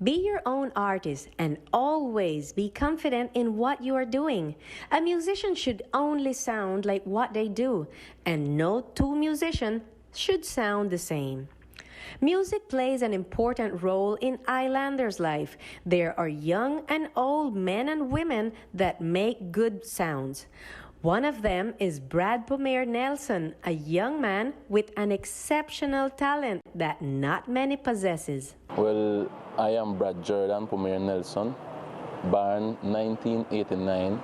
Be your own artist and always be confident in what you are doing. A musician should only sound like what they do, and no two musicians should sound the same. Music plays an important role in Islanders' life. There are young and old men and women that make good sounds. One of them is Brad Pomare Nelson, a young man with an exceptional talent that not many possesses. Well, I am Brad Pomare Nelson, born 1989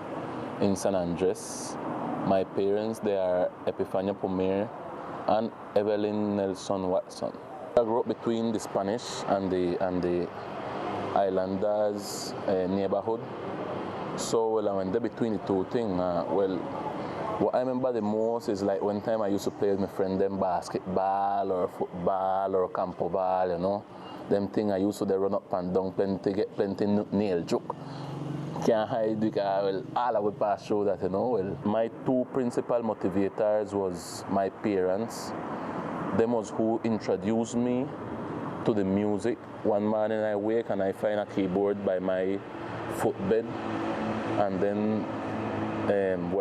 in San Andres. My parents, they are Epifania Pomare and Evelyn Nelson Watson. I grew up between the Spanish and the Islanders neighborhood. So well, I went there between the two things. What I remember the most is like one time I used to play with my friend them basketball or football or campo ball, you know. Them thing I used to they run up and down get plenty nail joke. Can't hide because well, all I would pass through that, you know. Well, my two principal motivators was my parents. Them was who introduced me to the music. One morning I wake and I find a keyboard by my footbed, and then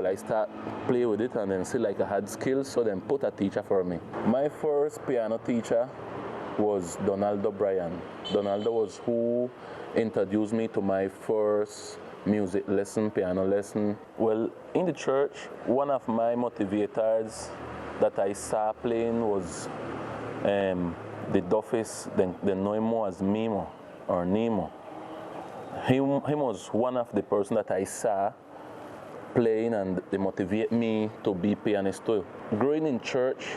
I start play with it and then see like I had skills, so then put a teacher for me. My first piano teacher was Donaldo Bryan. Donaldo was who introduced me to my first music lesson, piano lesson. Well, in the church, one of my motivators that I saw playing was the Duffys, they know him more as Mimo or Nemo. Him was one of the person that I saw playing and they motivate me to be pianist too. Growing in church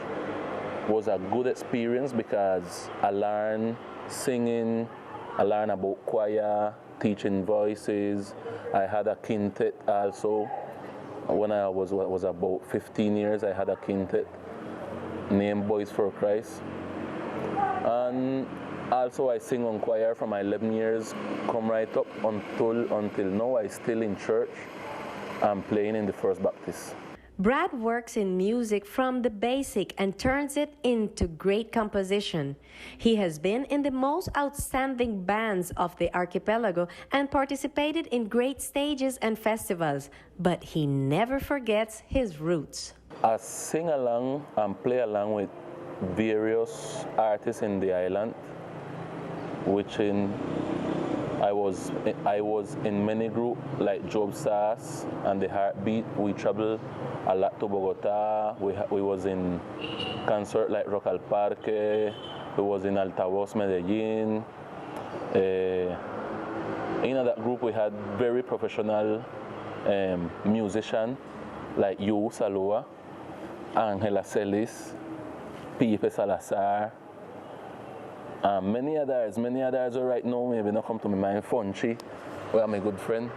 was a good experience because I learned singing, I learned about choir, teaching voices. I had a quintet also. When I was about 15 years, I had a quintet named Boys for Christ. And also I sing on choir from my 11 years, come right up until now. I still in church. I'm playing in the First Baptist. Brad works in music from the basic and turns it into great composition. He has been in the most outstanding bands of the archipelago and participated in great stages and festivals, but he never forgets his roots. I sing along and play along with various artists in the island, which I was in many groups like Job Sass and the Heartbeat. We traveled a lot to Bogota. We was in concert like Rock al Parque. We was in Altavoz, Medellin. In that group we had very professional musicians like Yu Salua, Angela Celis, Pipe Salazar, many others right now maybe not come to my mind. Fonchi, who are my good friend.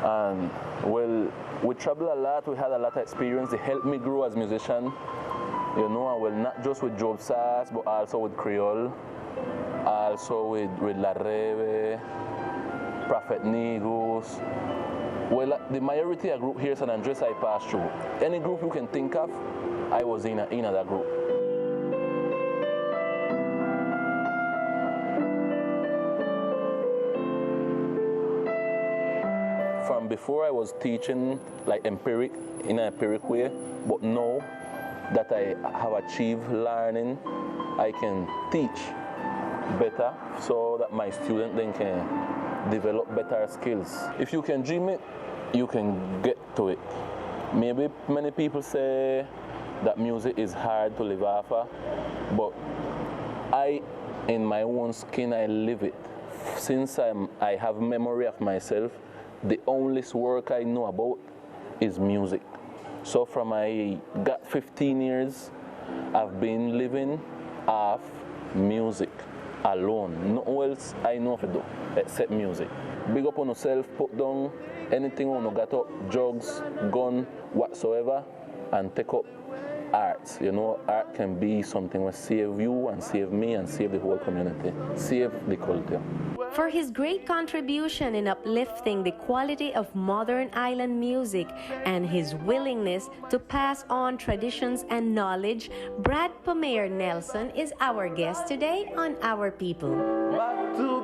And well, we travel a lot, we had a lot of experience. They helped me grow as a musician, you know, and well, not just with Job Sass, but also with Creole, also with La Reve, Prophet Negus. Well, the majority of group here in San Andres I passed through. Any group you can think of, I was in that group. From before I was teaching like in an empiric way, but now that I have achieved learning, I can teach better so that my students then can develop better skills. If you can dream it, you can get to it. Maybe many people say that music is hard to live off of, but in my own skin, I live it. Since I have memory of myself, the only work I know about is music. So from I got 15 years, I've been living off music alone. Nothing else I know to do except music. Big up on yourself, put down anything on you got up, drugs, gun, whatsoever, and take up art. You know, art can be something that save you and save me and save the whole community, save the culture. For his great contribution in uplifting the quality of modern island music and his willingness to pass on traditions and knowledge, Brad Pomare Nelson is our guest today on Our People.